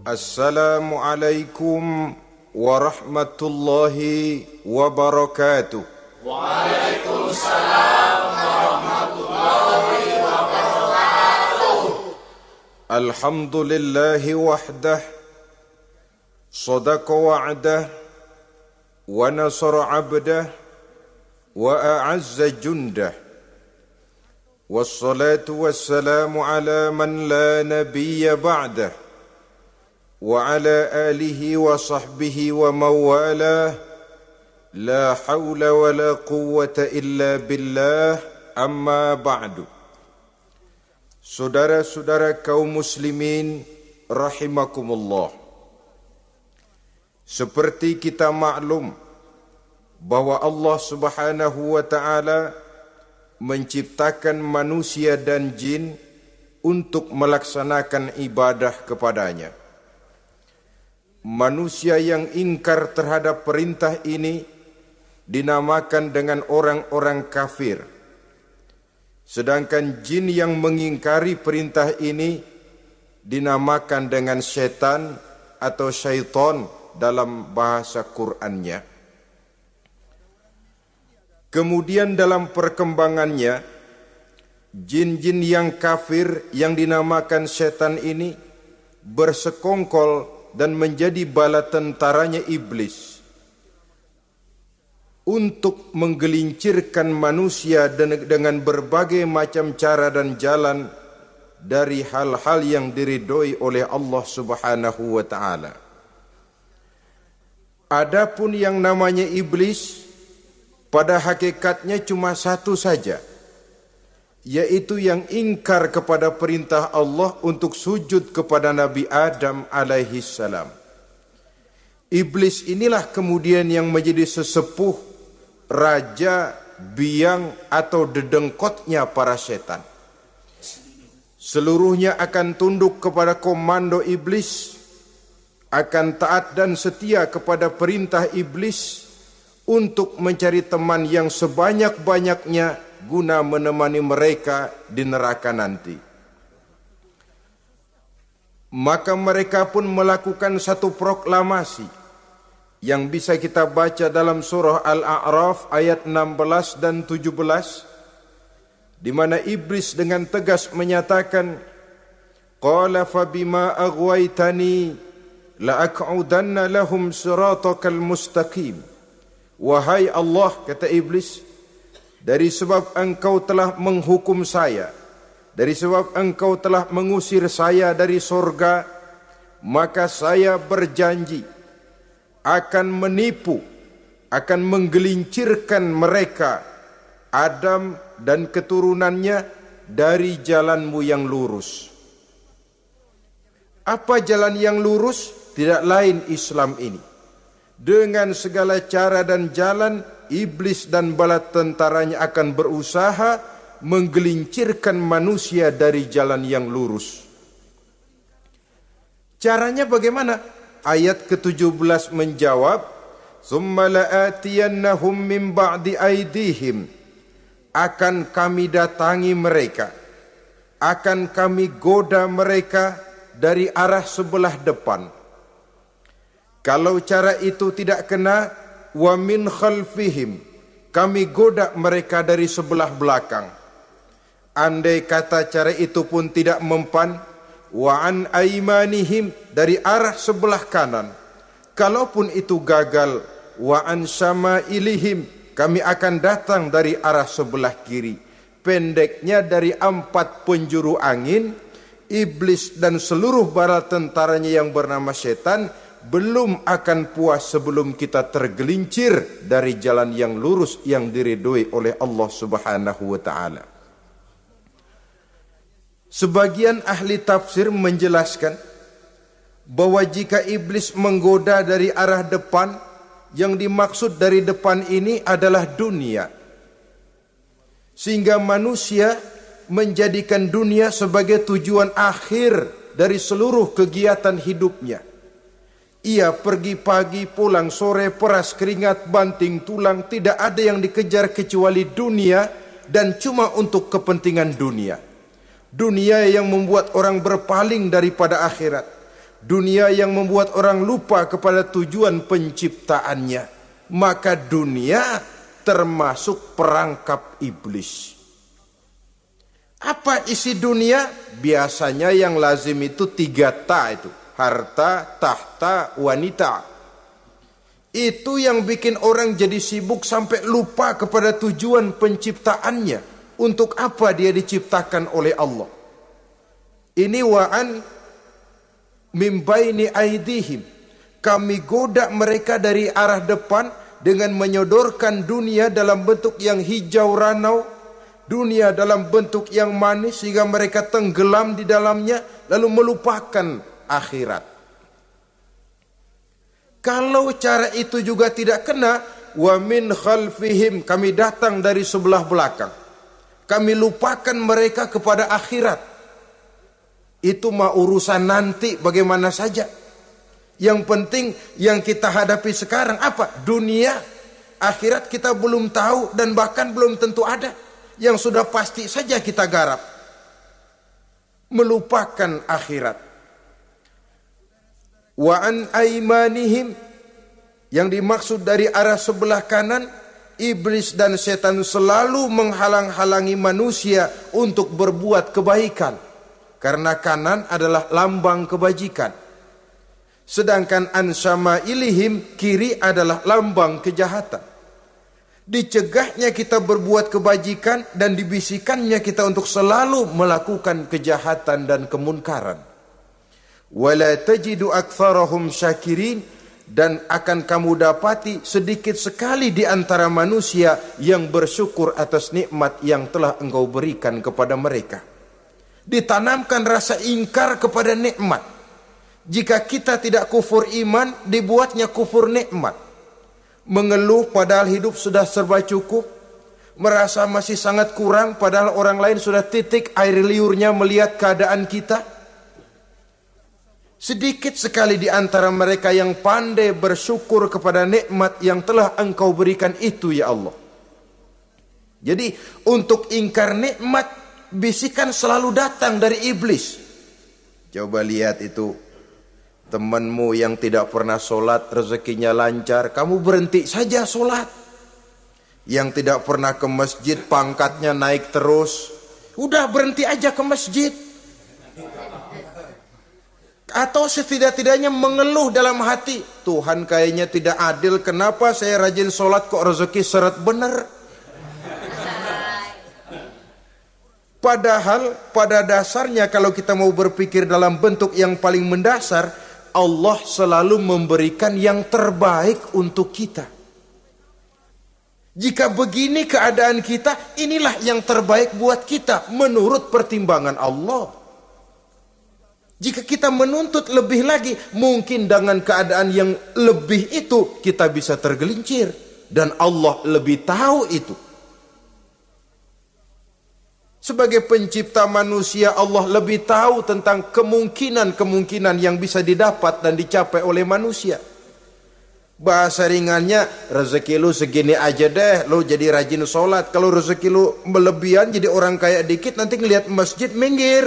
Assalamualaikum warahmatullahi wabarakatuh. Waalaikumsalam warahmatullahi wabarakatuh. Alhamdulillahi wahdah, sadaqa wa'dah, wa nasara abdah, wa a'azza jundah. Wassalatu wassalamu ala man la nabiyya ba'dah. وعلى آله وصحبه ومواله لا حول ولا قوة إلا بالله أما بعد. Saudara-saudara kaum muslimin rahimakumullah, seperti kita maklum bahwa Allah Subhanahu wa taala menciptakan manusia dan jin untuk melaksanakan ibadah kepadanya. Manusia yang ingkar terhadap perintah ini dinamakan dengan orang-orang kafir. Sedangkan jin yang mengingkari perintah ini dinamakan dengan setan atau syaitan dalam bahasa Qur'annya. Kemudian dalam perkembangannya, jin-jin yang kafir yang dinamakan setan ini bersekongkol dan menjadi bala tentaranya iblis untuk menggelincirkan manusia dengan berbagai macam cara dan jalan dari hal-hal yang diridhoi oleh Allah Subhanahu wa taala. Adapun yang namanya iblis pada hakikatnya cuma satu saja, yaitu yang ingkar kepada perintah Allah untuk sujud kepada Nabi Adam alaihi salam. Iblis inilah kemudian yang menjadi sesepuh, raja, biang atau dedengkotnya para setan. Seluruhnya akan tunduk kepada komando iblis, akan taat dan setia kepada perintah iblis untuk mencari teman yang sebanyak-banyaknya guna menemani mereka di neraka nanti. Maka mereka pun melakukan satu proklamasi yang bisa kita baca dalam surah Al-A'raf ayat 16 dan 17, di mana iblis dengan tegas menyatakan, qala fabima aghwaytani la'aq'udanna lahum siratakal mustaqim. Wahai Allah, kata iblis, dari sebab engkau telah menghukum saya, dari sebab engkau telah mengusir saya dari sorga, maka saya berjanji akan menipu, akan menggelincirkan mereka, Adam dan keturunannya, dari jalanmu yang lurus. Apa jalan yang lurus? Tidak lain Islam ini. Dengan segala cara dan jalan, iblis dan bala tentaranya akan berusaha menggelincirkan manusia dari jalan yang lurus. Caranya bagaimana? Ayat ke-17 menjawab, "Tsumma la'atiyannahum min ba'di aydihim." Akan kami datangi mereka, akan kami goda mereka dari arah sebelah depan. Kalau cara itu tidak kena, wa min khalfihim, kami goda mereka dari sebelah belakang. Andai kata cara itu pun tidak mempan, wa an aimanihim, dari arah sebelah kanan. Kalaupun itu gagal, wa an syama'ilihim, kami akan datang dari arah sebelah kiri. Pendeknya dari 4 penjuru angin, iblis dan seluruh bala tentaranya yang bernama setan belum akan puas sebelum kita tergelincir dari jalan yang lurus yang diridhoi oleh Allah Subhanahu wa taala. Sebagian ahli tafsir menjelaskan bahwa jika iblis menggoda dari arah depan, yang dimaksud dari depan ini adalah dunia. Sehingga manusia menjadikan dunia sebagai tujuan akhir dari seluruh kegiatan hidupnya. Ia pergi pagi, pulang sore, peras keringat, banting tulang, tidak ada yang dikejar kecuali dunia dan cuma untuk kepentingan dunia. dunia yang membuat orang berpaling daripada akhirat, dunia yang membuat orang lupa kepada tujuan penciptaannya, maka dunia termasuk perangkap iblis. Apa isi dunia? Biasanya yang lazim itu 3 ta itu. Harta, tahta, wanita. Itu yang bikin orang jadi sibuk sampai lupa kepada tujuan penciptaannya. Untuk apa dia diciptakan oleh Allah. Ini wa'an min baini aidihim. Kami goda mereka dari arah depan dengan menyodorkan dunia dalam bentuk yang hijau ranau, dunia dalam bentuk yang manis sehingga mereka tenggelam di dalamnya lalu melupakan akhirat. Kalau cara itu juga tidak kena, wa min khalfihim, kami datang dari sebelah belakang. Kami lupakan mereka kepada akhirat. Itu mah urusan nanti bagaimana saja. Yang penting yang kita hadapi sekarang apa? Dunia. Akhirat kita belum tahu dan bahkan belum tentu ada. Yang sudah pasti saja kita garap. Melupakan akhirat. Wa an aimanihim, yang dimaksud dari arah sebelah kanan, iblis dan setan selalu menghalang-halangi manusia untuk berbuat kebaikan. Karena kanan adalah lambang kebajikan. Sedangkan an syama'ilihim, kiri adalah lambang kejahatan. Dicegahnya kita berbuat kebajikan dan dibisikannya kita untuk selalu melakukan kejahatan dan kemunkaran. Wala tajidu aktsarahum syakirin, dan akan kamu dapati sedikit sekali di antara manusia yang bersyukur atas nikmat yang telah engkau berikan kepada mereka. Ditanamkan rasa ingkar kepada nikmat. Jika kita tidak kufur iman, dibuatnya kufur nikmat. Mengeluh padahal hidup sudah serba cukup, merasa masih sangat kurang padahal orang lain sudah titik air liurnya melihat keadaan kita. Sedikit sekali di antara mereka yang pandai bersyukur kepada nikmat yang telah engkau berikan itu ya Allah. Jadi untuk ingkar nikmat, bisikan selalu datang dari iblis. Coba lihat itu, temanmu yang tidak pernah sholat rezekinya lancar, kamu berhenti saja sholat. Yang tidak pernah ke masjid pangkatnya naik terus, udah berhenti aja ke masjid. Atau setidak-tidaknya mengeluh dalam hati, Tuhan kayaknya tidak adil, kenapa saya rajin sholat kok rezeki seret bener. Padahal pada dasarnya kalau kita mau berpikir dalam bentuk yang paling mendasar, Allah selalu memberikan yang terbaik untuk kita. Jika begini keadaan kita, inilah yang terbaik buat kita menurut pertimbangan Allah. Jika kita menuntut lebih lagi, mungkin dengan keadaan yang lebih itu kita bisa tergelincir. Dan Allah lebih tahu itu. Sebagai pencipta manusia, Allah lebih tahu tentang kemungkinan-kemungkinan yang bisa didapat dan dicapai oleh manusia. Bahasa ringannya, rezeki lu segini aja deh, lu jadi rajin sholat. Kalau rezeki lu melebihan jadi orang kaya dikit, nanti ngelihat masjid minggir.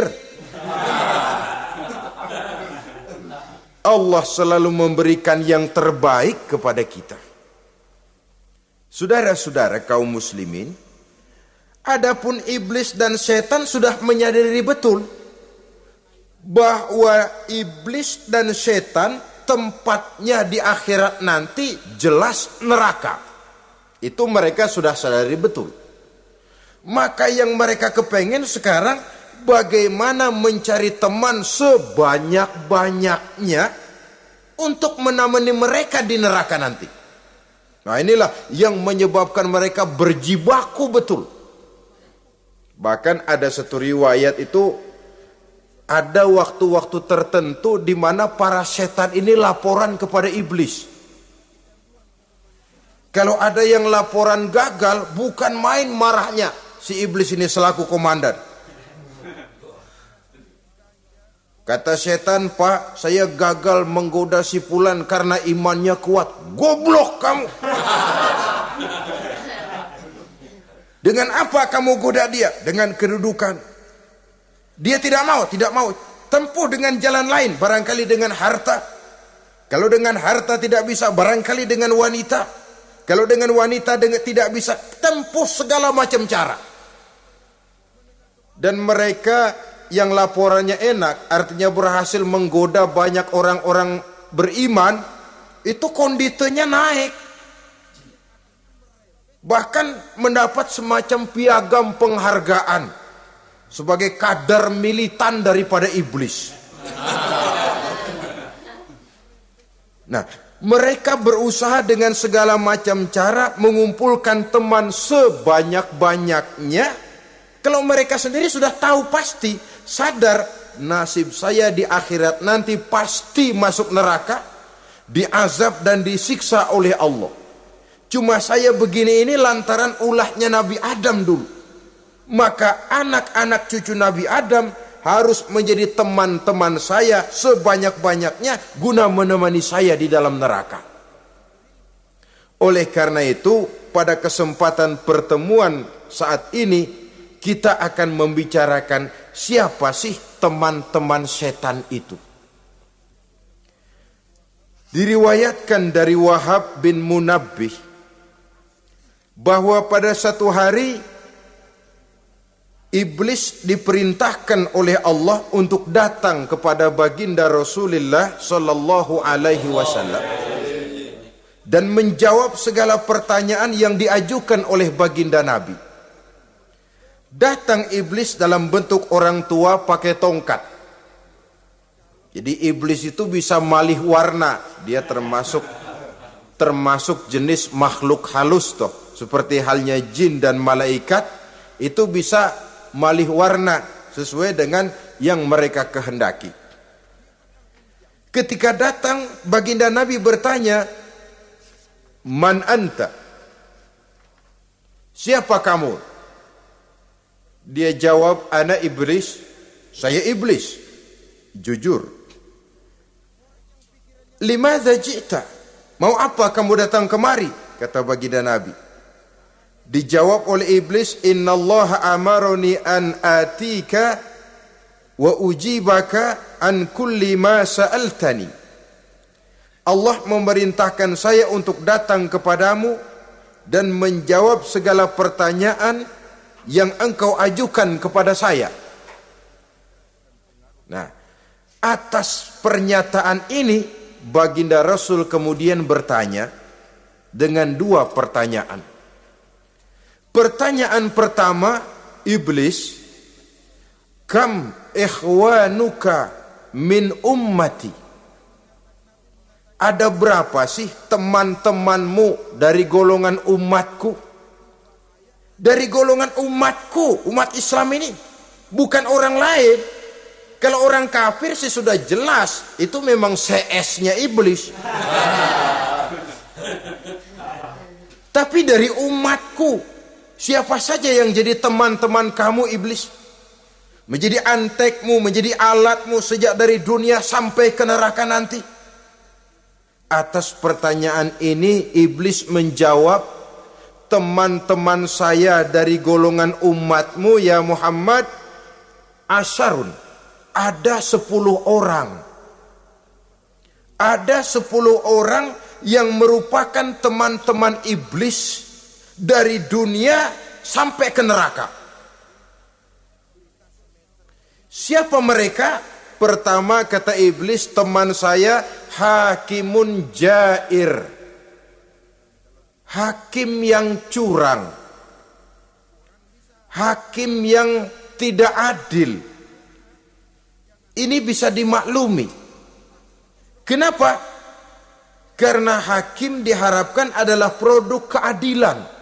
Allah selalu memberikan yang terbaik kepada kita. Saudara-saudara kaum muslimin, adapun iblis dan setan sudah menyadari betul bahwa iblis dan setan tempatnya di akhirat nanti jelas neraka. Itu mereka sudah sadari betul. Maka yang mereka kepengen sekarang, bagaimana mencari teman sebanyak-banyaknya untuk menemani mereka di neraka nanti. Nah inilah yang menyebabkan mereka berjibaku betul. Bahkan ada satu riwayat itu, ada waktu-waktu tertentu di mana para setan ini laporan kepada iblis. Kalau ada yang laporan gagal, bukan main marahnya si iblis ini selaku komandan. Kata setan, Pak, saya gagal menggoda si fulan karena imannya kuat. Goblok kamu. Dengan apa kamu goda dia? Dengan kedudukan. Dia tidak mau. Tempuh dengan jalan lain, barangkali dengan harta. Kalau dengan harta tidak bisa, barangkali dengan wanita. Kalau dengan wanita tidak bisa, tempuh segala macam cara. Dan mereka yang laporannya enak, artinya berhasil menggoda banyak orang-orang beriman, itu konditenya naik. Bahkan mendapat semacam piagam penghargaan sebagai kadar militan daripada iblis. Nah, mereka berusaha dengan segala macam cara mengumpulkan teman sebanyak-banyaknya. Kalau mereka sendiri sudah tahu pasti, sadar nasib saya di akhirat nanti pasti masuk neraka, diazab dan disiksa oleh Allah. Cuma saya begini ini lantaran ulahnya Nabi Adam dulu. Maka anak-anak cucu Nabi Adam harus menjadi teman-teman saya sebanyak-banyaknya guna menemani saya di dalam neraka. Oleh karena itu, pada kesempatan pertemuan saat ini kita akan membicarakan siapa sih teman-teman setan itu. Diriwayatkan dari Wahab bin Munabbih bahwa pada satu hari iblis diperintahkan oleh Allah untuk datang kepada baginda Rasulullah sallallahu alaihi wasallam dan menjawab segala pertanyaan yang diajukan oleh baginda Nabi. Datang iblis dalam bentuk orang tua pakai tongkat. Jadi iblis itu bisa malih warna, dia termasuk jenis makhluk halus toh. Seperti halnya jin dan malaikat, itu bisa malih warna sesuai dengan yang mereka kehendaki. Ketika datang, baginda Nabi bertanya, "Man anta?" Siapa kamu? Dia jawab, "Ana iblis." Saya iblis. Jujur. "Limadza ji'ta?" Mau apa kamu datang kemari? Kata baginda Nabi. Dijawab oleh iblis, "Innallaha amaroni an atika wa ujibaka an kulli ma sa'altani." Allah memerintahkan saya untuk datang kepadamu dan menjawab segala pertanyaan yang engkau ajukan kepada saya. Nah, atas pernyataan ini baginda Rasul kemudian bertanya dengan dua pertanyaan. Pertanyaan pertama, iblis, "Kam ikhwanuka min ummati?" Ada berapa sih teman-temanmu dari golongan umatku? Dari golongan umatku, umat Islam ini, bukan orang lain. Kalau orang kafir sih sudah jelas, itu memang CS-nya iblis. Tapi dari umatku, siapa saja yang jadi teman-teman kamu iblis? Menjadi antekmu, menjadi alatmu sejak dari dunia sampai ke neraka nanti. Atas pertanyaan ini iblis menjawab, "Teman-teman saya dari golongan umatmu ya Muhammad, asyarun, ada 10 orang. Ada 10 orang yang merupakan teman-teman iblis dari dunia sampai ke neraka." Siapa mereka? Pertama kata iblis, "Teman saya hakimun jair." Hakim yang curang. Hakim yang tidak adil. Ini bisa dimaklumi. Kenapa? Karena hakim diharapkan adalah produk keadilan.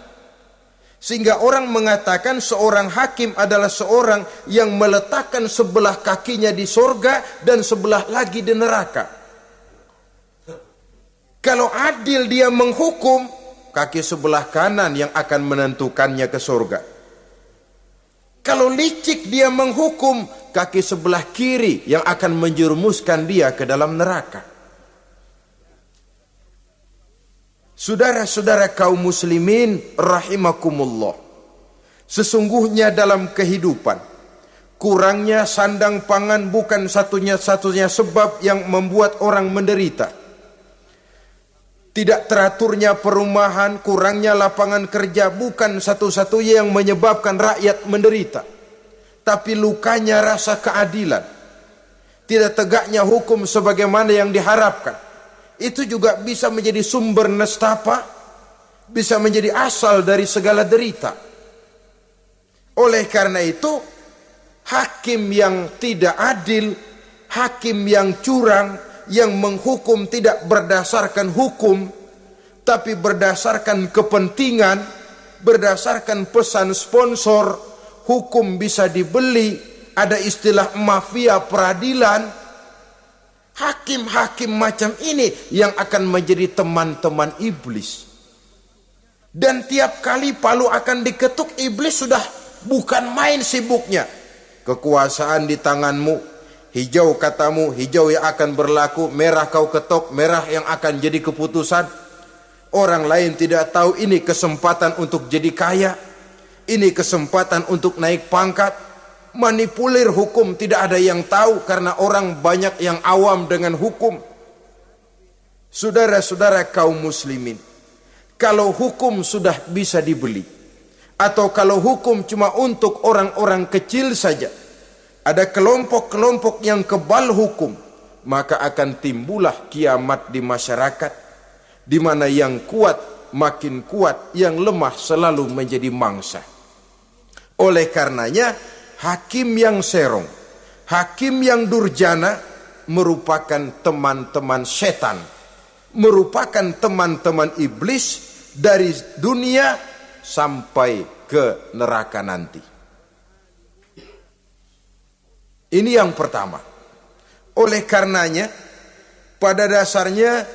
Sehingga orang mengatakan seorang hakim adalah seorang yang meletakkan sebelah kakinya di sorga dan sebelah lagi di neraka. Kalau adil dia menghukum, kaki sebelah kanan yang akan menentukannya ke sorga. Kalau licik dia menghukum, kaki sebelah kiri yang akan menjerumuskan dia ke dalam neraka. Saudara-saudara kaum muslimin rahimakumullah, sesungguhnya dalam kehidupan Kurangnya sandang pangan bukan satunya sebab yang membuat orang menderita. Tidak teraturnya perumahan, kurangnya lapangan kerja bukan satu-satunya yang menyebabkan rakyat menderita. Tapi lukanya rasa keadilan. Tidak tegaknya hukum sebagaimana yang diharapkan. Itu juga bisa menjadi sumber nestapa, bisa menjadi asal dari segala derita. Oleh karena itu, hakim yang tidak adil, hakim yang curang, yang menghukum tidak berdasarkan hukum, tapi berdasarkan kepentingan, berdasarkan pesan sponsor, hukum bisa dibeli, ada istilah mafia peradilan. Hakim-hakim macam ini yang akan menjadi teman-teman iblis. Dan tiap kali palu akan diketuk, iblis sudah bukan main sibuknya. Kekuasaan di tanganmu, hijau katamu, hijau yang akan berlaku, merah kau ketok, merah yang akan jadi keputusan. Orang lain tidak tahu ini kesempatan untuk jadi kaya, ini kesempatan untuk naik pangkat. Manipulir hukum tidak ada yang tahu karena orang banyak yang awam dengan hukum. Saudara-saudara kaum muslimin, kalau hukum sudah bisa dibeli, atau kalau hukum cuma untuk orang-orang kecil saja, ada kelompok-kelompok yang kebal hukum, maka akan timbullah kiamat di masyarakat, di mana yang kuat makin kuat, yang lemah selalu menjadi mangsa. Oleh karenanya, hakim yang serong, hakim yang durjana merupakan teman-teman setan, merupakan teman-teman iblis dari dunia sampai ke neraka nanti. Ini yang pertama. Oleh karenanya, pada dasarnya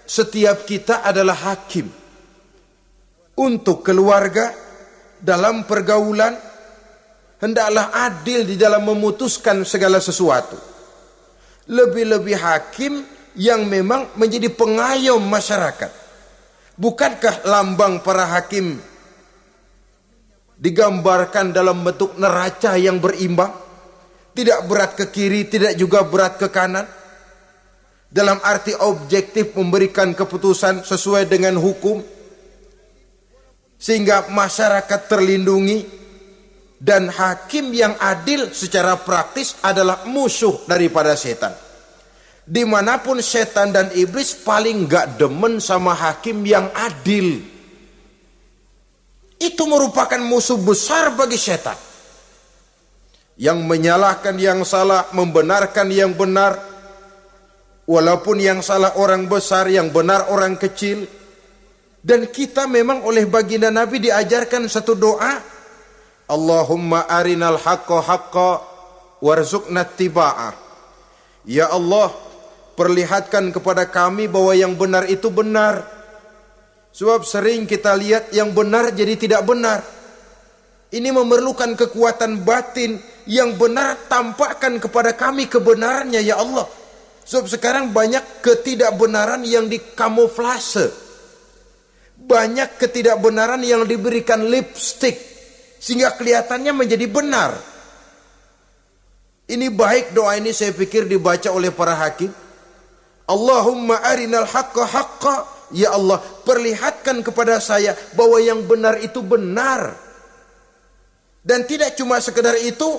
setiap kita adalah hakim untuk keluarga, dalam pergaulan. Hendaklah adil di dalam memutuskan segala sesuatu. Lebih-lebih hakim yang memang menjadi pengayom masyarakat. Bukankah lambang para hakim digambarkan dalam bentuk neraca yang berimbang? Tidak berat ke kiri, tidak juga berat ke kanan. Dalam arti objektif memberikan keputusan sesuai dengan hukum, sehingga masyarakat terlindungi. Dan hakim yang adil secara praktis adalah musuh daripada setan. Dimanapun setan dan iblis paling gak demen sama hakim yang adil. Itu merupakan musuh besar bagi setan. Yang menyalahkan yang salah, membenarkan yang benar. Walaupun yang salah orang besar, yang benar orang kecil. Dan kita memang oleh baginda Nabi diajarkan satu doa, Allahumma arinal haqqa haqqa warzuqna ittiba'ah. Ya Allah, perlihatkan kepada kami bahwa yang benar itu benar. Sebab sering kita lihat yang benar jadi tidak benar. Ini memerlukan kekuatan batin. Yang benar tampakkan kepada kami kebenarannya ya Allah. Sebab sekarang banyak ketidakbenaran yang dikamuflase. Banyak ketidakbenaran yang diberikan lipstick, sehingga kelihatannya menjadi benar. Ini baik doa ini saya pikir dibaca oleh para hakim. Allahumma arinal haqqa haqqa. Ya Allah, perlihatkan kepada saya bahwa yang benar itu benar. Dan tidak cuma sekedar itu,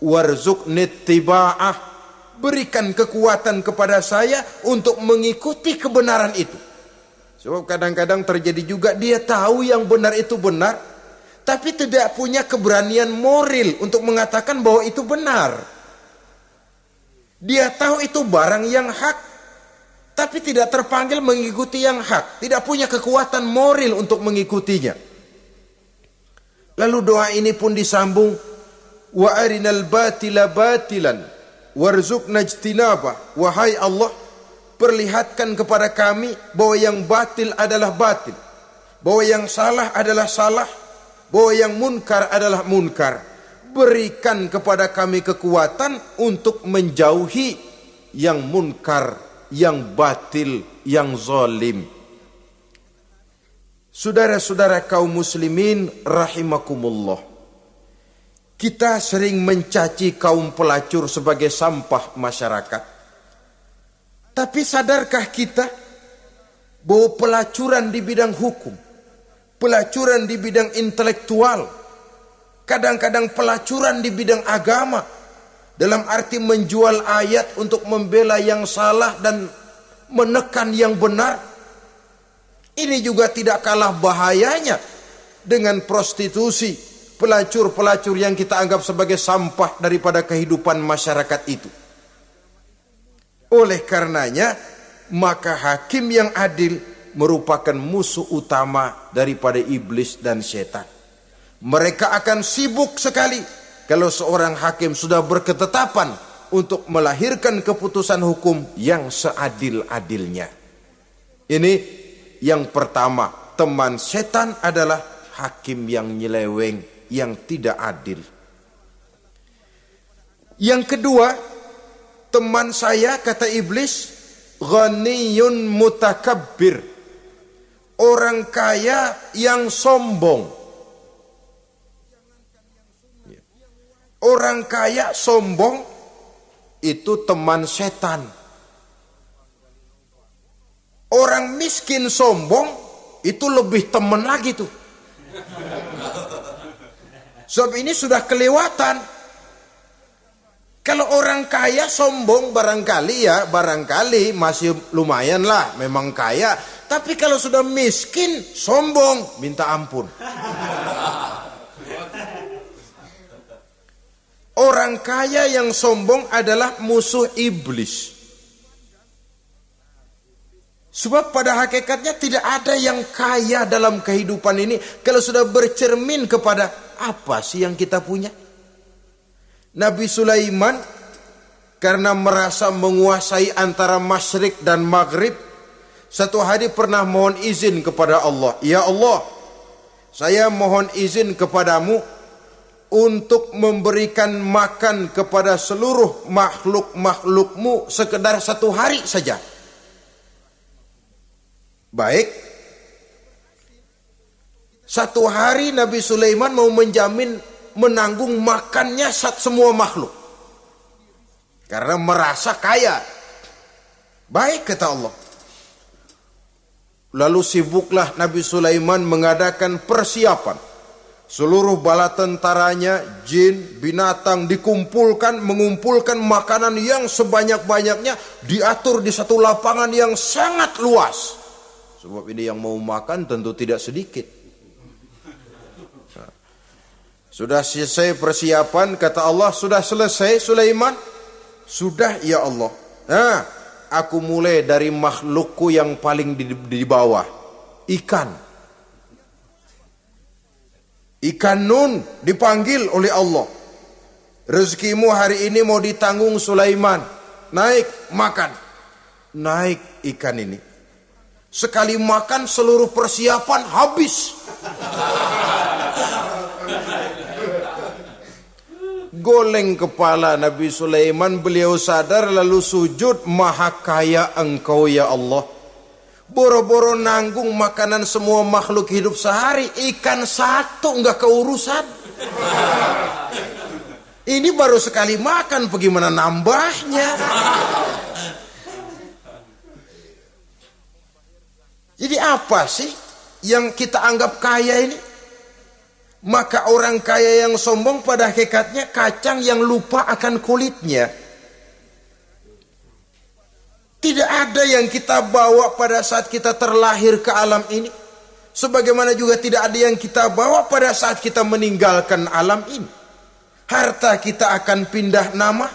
warzuqni ittiba'ah. Berikan kekuatan kepada saya untuk mengikuti kebenaran itu. Sebab kadang-kadang terjadi juga dia tahu yang benar itu benar, tapi tidak punya keberanian moral untuk mengatakan bahwa itu benar. Dia tahu itu barang yang hak, tapi tidak terpanggil mengikuti yang hak. Tidak punya kekuatan moral untuk mengikutinya. Lalu doa ini pun disambung, wa arinal batila batilan warzuqna ijtinabah. Wahai Allah, perlihatkan kepada kami bahwa yang batil adalah batil, bahwa yang salah adalah salah, bahwa yang munkar adalah munkar. Berikan kepada kami kekuatan untuk menjauhi yang munkar, yang batil, yang zalim. Saudara-saudara kaum muslimin rahimakumullah, Kita sering mencaci kaum pelacur sebagai sampah masyarakat. Tapi sadarkah kita bahwa pelacuran di bidang hukum, pelacuran di bidang intelektual, kadang-kadang pelacuran di bidang agama, dalam arti menjual ayat untuk membela yang salah dan menekan yang benar, ini juga tidak kalah bahayanya dengan prostitusi, pelacur-pelacur yang kita anggap sebagai sampah daripada kehidupan masyarakat itu. Oleh karenanya, maka hakim yang adil merupakan musuh utama daripada iblis dan setan. Mereka akan sibuk sekali kalau seorang hakim sudah berketetapan untuk melahirkan keputusan hukum yang seadil-adilnya. Ini yang pertama, teman setan adalah hakim yang nyeleweng, yang tidak adil. Yang kedua, teman saya, kata iblis, ghaniyun mutakabbir, orang kaya yang sombong. Orang kaya sombong itu teman setan. Orang miskin sombong itu lebih teman lagi tuh. Sebab ini sudah kelewatan. Kalau orang kaya sombong barangkali masih lumayan lah, memang kaya. Tapi kalau sudah miskin sombong, minta ampun. Orang kaya yang sombong adalah musuh iblis. Sebab pada hakikatnya tidak ada yang kaya dalam kehidupan ini kalau sudah bercermin kepada apa sih yang kita punya. Nabi Sulaiman karena merasa menguasai antara masyrik dan maghrib, satu hari pernah mohon izin kepada Allah. Ya Allah, saya mohon izin kepadamu untuk memberikan makan kepada seluruh makhluk-makhlukmu sekedar satu hari saja. Baik. Satu hari Nabi Sulaiman mau menjamin menanggung makannya semua makhluk. Karena merasa kaya. Baik, kata Allah. Lalu sibuklah Nabi Sulaiman mengadakan persiapan. Seluruh bala tentaranya, jin, binatang dikumpulkan, mengumpulkan makanan yang sebanyak-banyaknya, diatur di satu lapangan yang sangat luas. Sebab ini yang mau makan tentu tidak sedikit. Nah, sudah selesai persiapan, kata Allah, sudah selesai Sulaiman? Sudah, ya Allah. Nah, aku mulai dari makhlukku yang paling di bawah, ikan. Ikan Nun dipanggil oleh Allah. Rezekimu hari ini mau ditanggung Sulaiman. Naik, makan. Naik ikan ini. Sekali makan seluruh persiapan habis. Goleng kepala Nabi Sulaiman, beliau sadar lalu sujud, maha kaya engkau ya Allah. Boro-boro nanggung makanan semua makhluk hidup sehari, ikan satu enggak keurusan. Ini baru sekali makan, bagaimana nambahnya? Jadi apa sih yang kita anggap kaya ini? Maka orang kaya yang sombong pada hakikatnya kacang yang lupa akan kulitnya. Tidak ada yang kita bawa pada saat kita terlahir ke alam ini. Sebagaimana juga tidak ada yang kita bawa pada saat kita meninggalkan alam ini. Harta kita akan pindah nama.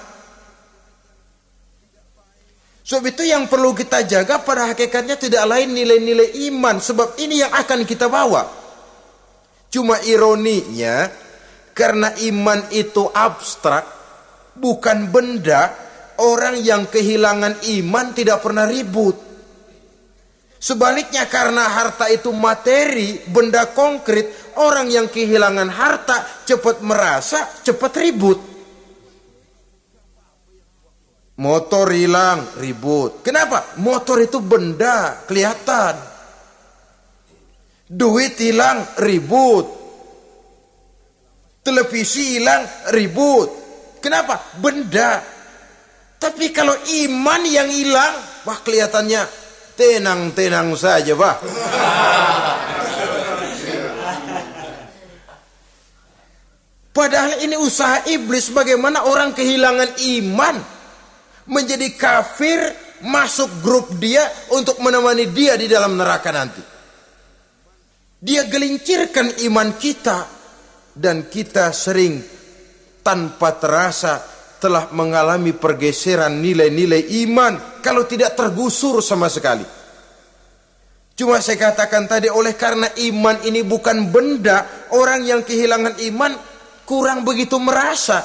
Sebab itu yang perlu kita jaga pada hakikatnya tidak lain nilai-nilai iman. Sebab ini yang akan kita bawa. Cuma ironinya, karena iman itu abstrak, bukan benda. Orang yang kehilangan iman tidak pernah ribut. Sebaliknya karena harta itu materi, benda konkret, orang yang kehilangan harta cepat merasa, cepat ribut. Motor hilang, ribut. Kenapa? Motor itu benda, kelihatan. Duit hilang, ribut. Televisi hilang, ribut. Kenapa? Benda. Tapi kalau iman yang hilang, wah kelihatannya tenang-tenang saja, Pak. Padahal ini usaha iblis bagaimana orang kehilangan iman, menjadi kafir, masuk grup dia untuk menemani dia di dalam neraka nanti. Dia gelincirkan iman kita, dan kita sering tanpa terasa telah mengalami pergeseran nilai-nilai iman kalau tidak tergusur sama sekali. Cuma saya katakan tadi, oleh karena iman ini bukan benda, orang yang kehilangan iman kurang begitu merasa.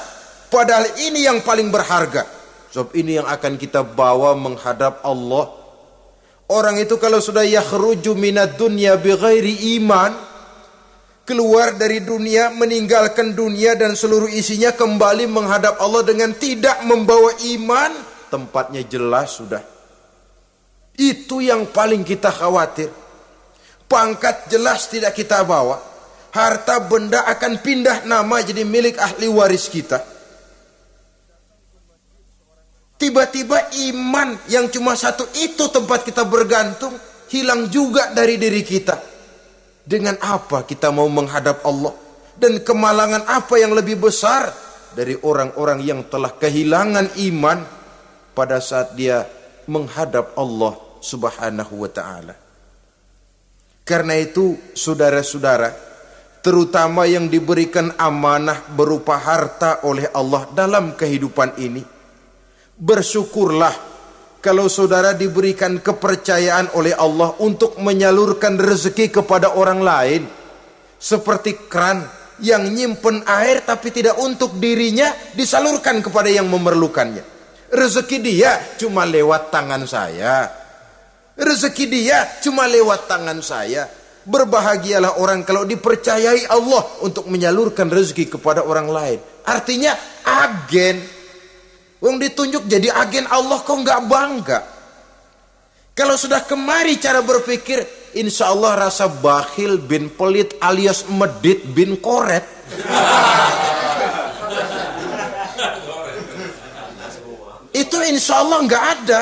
Padahal ini yang paling berharga. Sebab ini yang akan kita bawa menghadap Allah. Orang itu kalau sudah yakhruju minad dunya bighairi iman, keluar dari dunia, meninggalkan dunia dan seluruh isinya, kembali menghadap Allah dengan tidak membawa iman, tempatnya jelas sudah. Itu yang paling kita khawatir. Pangkat jelas tidak kita bawa. Harta benda akan pindah nama jadi milik ahli waris kita. Tiba-tiba iman yang cuma satu itu tempat kita bergantung, hilang juga dari diri kita. Dengan apa kita mau menghadap Allah? Dan kemalangan apa yang lebih besar dari orang-orang yang telah kehilangan iman pada saat dia menghadap Allah Subhanahu wa ta'ala. Karena itu saudara-saudara, terutama yang diberikan amanah berupa harta oleh Allah dalam kehidupan ini, bersyukurlah kalau saudara diberikan kepercayaan oleh Allah untuk menyalurkan rezeki kepada orang lain. Seperti keran yang nyimpen air tapi tidak untuk dirinya, disalurkan kepada yang memerlukannya. Rezeki dia cuma lewat tangan saya. Rezeki dia cuma lewat tangan saya. Berbahagialah orang kalau dipercayai Allah untuk menyalurkan rezeki kepada orang lain. Artinya agen. Wong ditunjuk jadi agen Allah, kok nggak bangga? Kalau sudah kemari cara berpikir, insya Allah rasa bakhil bin pelit alias medit bin koret. Itu insya Allah nggak ada.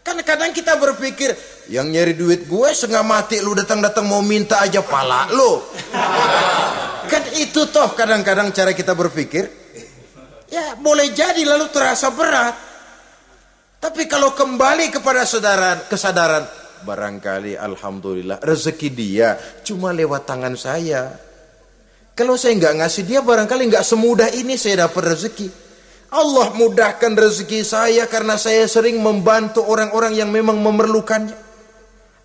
Kan kadang kita berpikir, yang nyari duit gue setengah mati, lu datang-datang mau minta aja pala lu. Kan itu toh kadang-kadang cara kita berpikir. Ya boleh jadi lalu terasa berat. Tapi kalau kembali kepada kesadaran, barangkali alhamdulillah rezeki dia cuma lewat tangan saya. Kalau saya nggak ngasih dia, barangkali nggak semudah ini saya dapat rezeki. Allah mudahkan rezeki saya karena saya sering membantu orang-orang yang memang memerlukannya.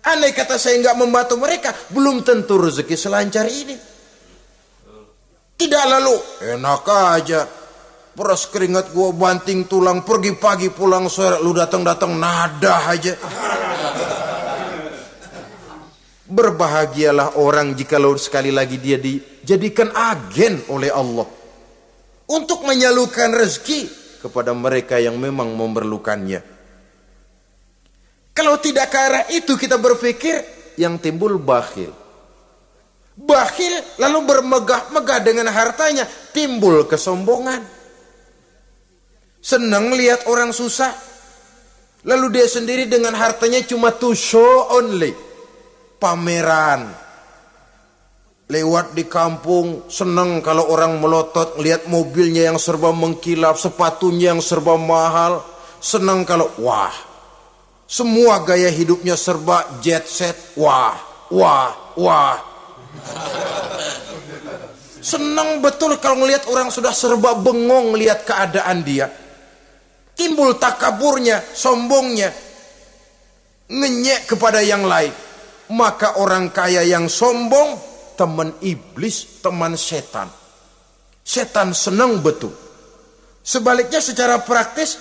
Andai kata saya nggak membantu mereka, belum tentu rezeki selancar ini. Tidak lalu enak aja, peras keringat gua banting tulang, pergi pagi pulang sore, lu datang-datang nada aja. Berbahagialah orang jikalau sekali lagi dia dijadikan agen oleh Allah untuk menyalurkan rezeki kepada mereka yang memang memerlukannya. Kalau tidak ke arah itu kita berpikir, yang timbul bakhil. Bakhil lalu bermegah-megah dengan hartanya, timbul kesombongan. Senang lihat orang susah, lalu dia sendiri dengan hartanya cuma to show only, pameran. Lewat di kampung, senang kalau orang melotot, lihat mobilnya yang serba mengkilap, sepatunya yang serba mahal. Senang kalau, wah, semua gaya hidupnya serba jet set, wah. Senang betul kalau ngelihat orang sudah serba bengong lihat keadaan dia. Timbul takaburnya, sombongnya, ngenyek kepada yang lain. Maka orang kaya yang sombong, teman iblis, teman setan. Setan senang betul. Sebaliknya secara praktis,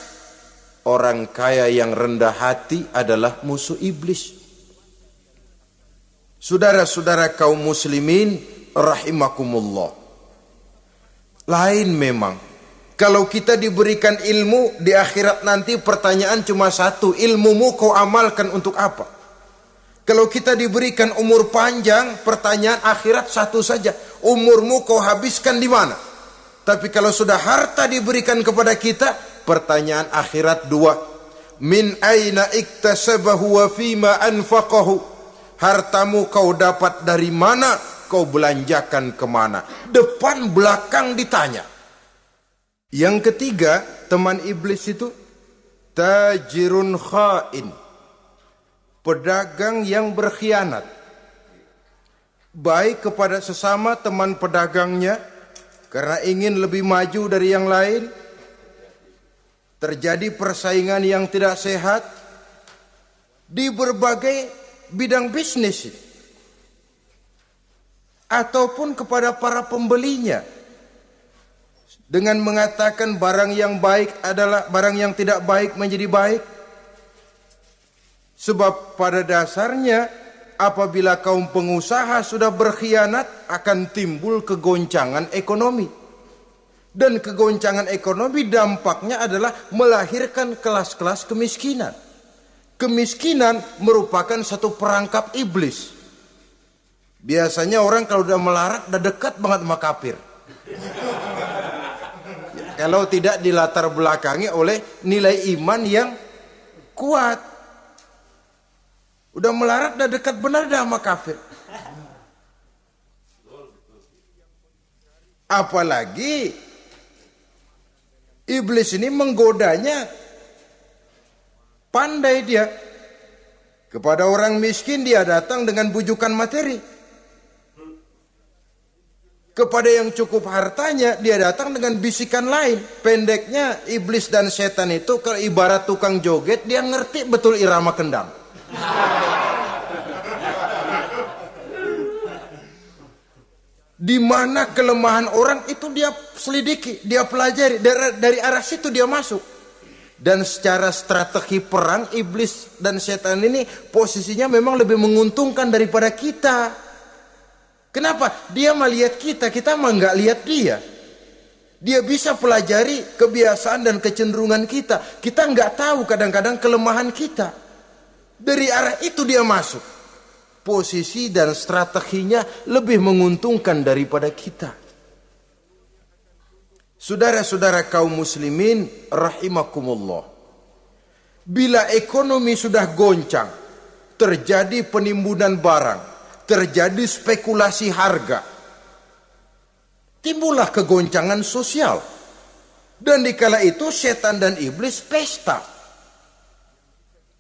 orang kaya yang rendah hati adalah musuh iblis. Saudara-saudara kaum muslimin rahimakumullah. Lain memang. Kalau kita diberikan ilmu di akhirat nanti, pertanyaan cuma satu, ilmumu kau amalkan untuk apa? Kalau kita diberikan umur panjang, pertanyaan akhirat satu saja, umurmu kau habiskan di mana? Tapi kalau sudah harta diberikan kepada kita, pertanyaan akhirat dua. Min aina iktasabahu wa fima anfaqahu. Hartamu kau dapat dari mana, kau belanjakan kemana? Depan belakang ditanya. Yang ketiga, teman iblis itu tajirun khain, pedagang yang berkhianat, baik kepada sesama teman pedagangnya karena ingin lebih maju dari yang lain. Terjadi persaingan yang tidak sehat di berbagai bidang bisnis, ataupun kepada para pembelinya dengan mengatakan barang yang baik adalah barang yang tidak baik menjadi baik. Sebab pada dasarnya apabila kaum pengusaha sudah berkhianat, akan timbul kegoncangan ekonomi. Dan kegoncangan ekonomi dampaknya adalah melahirkan kelas-kelas kemiskinan. Kemiskinan merupakan satu perangkap iblis. Biasanya orang kalau udah melarat udah dekat banget sama kafir. Kalau tidak dilatar belakangi oleh nilai iman yang kuat. Udah melarat, udah dekat benar dah sama kafir. Apalagi iblis ini menggodanya pandai dia. Kepada orang miskin dia datang dengan bujukan materi. Kepada yang cukup hartanya dia datang dengan bisikan lain. Pendeknya iblis dan setan itu kalau ibarat tukang joget, dia ngerti betul irama kendang. Di mana kelemahan orang itu dia selidiki, dia pelajari, dari arah situ dia masuk. Dan secara strategi perang, iblis dan setan ini posisinya memang lebih menguntungkan daripada kita. Kenapa? Dia melihat kita, kita mah nggak lihat dia. Dia bisa pelajari kebiasaan dan kecenderungan kita. Kita nggak tahu kadang-kadang kelemahan kita. Dari arah itu dia masuk. Posisi dan strateginya lebih menguntungkan daripada kita. Saudara-saudara kaum muslimin rahimakumullah. Bila ekonomi sudah goncang, terjadi penimbunan barang, terjadi spekulasi harga, timbullah kegoncangan sosial. Dan dikala itu setan dan iblis pesta.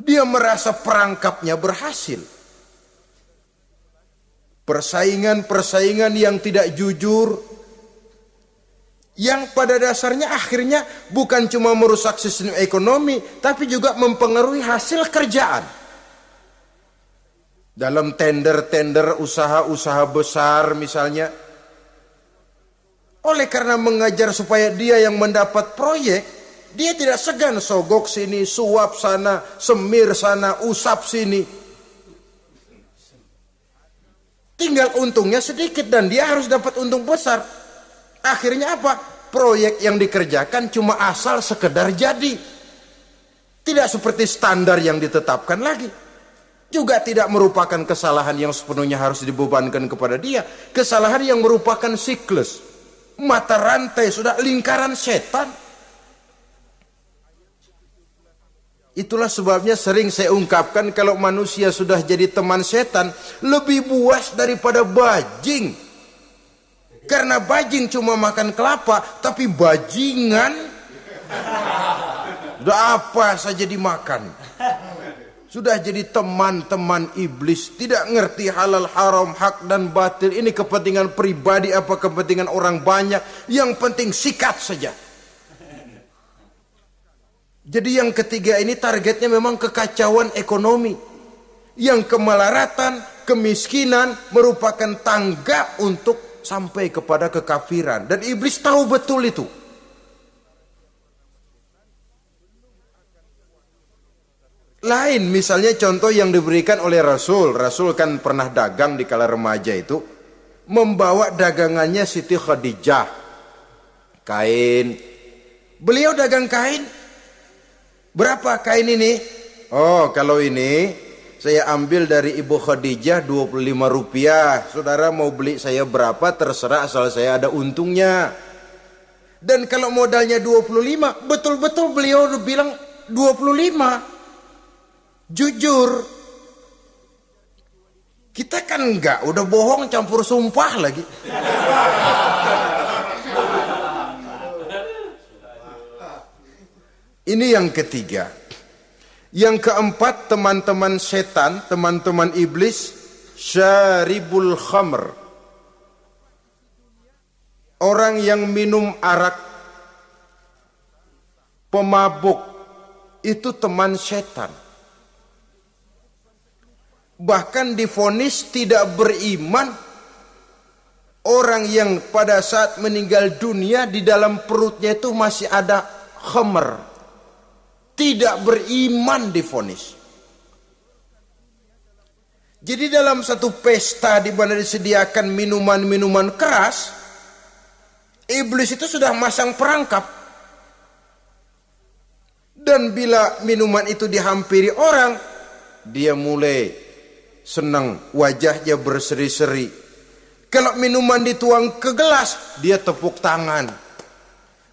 Dia merasa perangkapnya berhasil. Persaingan-persaingan yang tidak jujur, yang pada dasarnya akhirnya bukan cuma merusak sistem ekonomi, tapi juga mempengaruhi hasil kerjaan. Dalam tender-tender usaha-usaha besar misalnya, oleh karena mengajar supaya dia yang mendapat proyek, dia tidak segan sogok sini, suap sana, semir sana, usap sini. Tinggal untungnya sedikit dan dia harus dapat untung besar. Akhirnya apa? Proyek yang dikerjakan cuma asal sekedar jadi. Tidak seperti standar yang ditetapkan lagi. Juga tidak merupakan kesalahan yang sepenuhnya harus dibebankan kepada dia. Kesalahan yang merupakan siklus. Mata rantai sudah lingkaran setan. Itulah sebabnya sering saya ungkapkan, kalau manusia sudah jadi teman setan, lebih buas daripada bajing. Karena bajing cuma makan kelapa, tapi bajingan sudah apa saja dimakan. Sudah jadi teman-teman iblis, tidak ngerti halal haram, hak dan batil. Ini kepentingan pribadi apa kepentingan orang banyak, yang penting sikat saja. Jadi yang ketiga ini targetnya memang kekacauan ekonomi. Yang kemelaratan, kemiskinan merupakan tangga untuk sampai kepada kekafiran. Dan iblis tahu betul itu. Lain misalnya contoh yang diberikan oleh Rasul. Rasul kan pernah dagang di kala remaja itu. Membawa dagangannya Siti Khadijah. Kain. Beliau dagang kain. Berapa kain ini? Oh, kalau ini Saya ambil dari Ibu Khadijah 25 rupiah. Saudara mau beli saya berapa terserah asal saya ada untungnya. Dan kalau modalnya 25, betul-betul beliau bilang 25. Jujur. Kita kan enggak, udah bohong campur sumpah lagi. Ini yang ketiga. Yang keempat, teman-teman setan, teman-teman iblis, syaribul khamr. Orang yang minum arak, pemabuk, itu teman setan. Bahkan divonis tidak beriman orang yang pada saat meninggal dunia di dalam perutnya itu masih ada khamr. Tidak beriman divonis. Jadi dalam satu pesta di mana disediakan minuman-minuman keras, iblis itu sudah masang perangkap. Dan bila minuman itu dihampiri orang, dia mulai senang, wajahnya berseri-seri. Kalau minuman dituang ke gelas, dia tepuk tangan.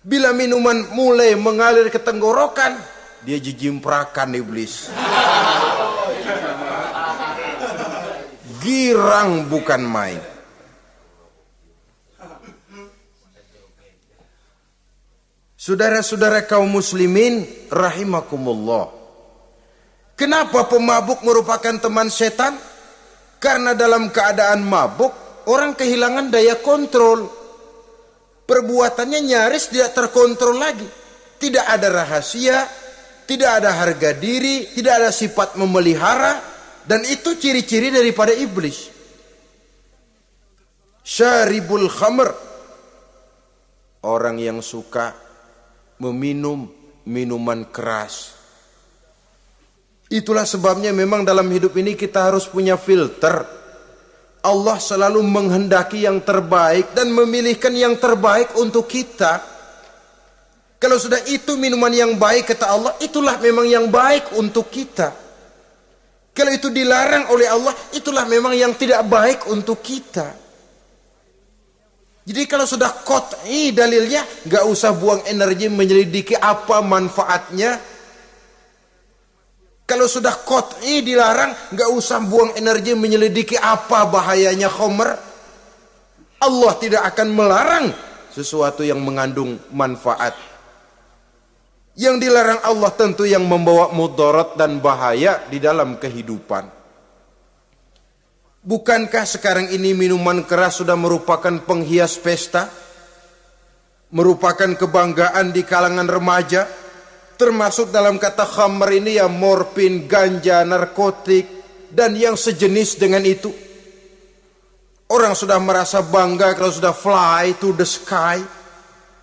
Bila minuman mulai mengalir ke tenggorokan, dia jijimprakan iblis. Girang bukan main. Saudara-saudara kaum muslimin rahimakumullah. Kenapa pemabuk merupakan teman setan? Karena dalam keadaan mabuk, orang kehilangan daya kontrol. Perbuatannya nyaris tidak terkontrol lagi. Tidak ada rahasia, tidak ada harga diri, tidak ada sifat memelihara, dan itu ciri-ciri daripada iblis. Syaribul khamr, orang yang suka meminum minuman keras. Itulah sebabnya memang dalam hidup ini kita harus punya filter. Allah selalu menghendaki yang terbaik dan memilihkan yang terbaik untuk kita. Kalau sudah itu minuman yang baik kata Allah, itulah memang yang baik untuk kita. Kalau itu dilarang oleh Allah, itulah memang yang tidak baik untuk kita. Jadi kalau sudah qat'i dalilnya, gak usah buang energi menyelidiki apa manfaatnya. Kalau sudah qat'i dilarang, gak usah buang energi menyelidiki apa bahayanya khamr. Allah tidak akan melarang sesuatu yang mengandung manfaat. Yang dilarang Allah tentu yang membawa mudarat dan bahaya di dalam kehidupan. Bukankah sekarang ini minuman keras sudah merupakan penghias pesta? Merupakan kebanggaan di kalangan remaja? Termasuk dalam kata khamr ini ya morfin, ganja, narkotik, dan yang sejenis dengan itu. Orang sudah merasa bangga kalau sudah fly to the sky.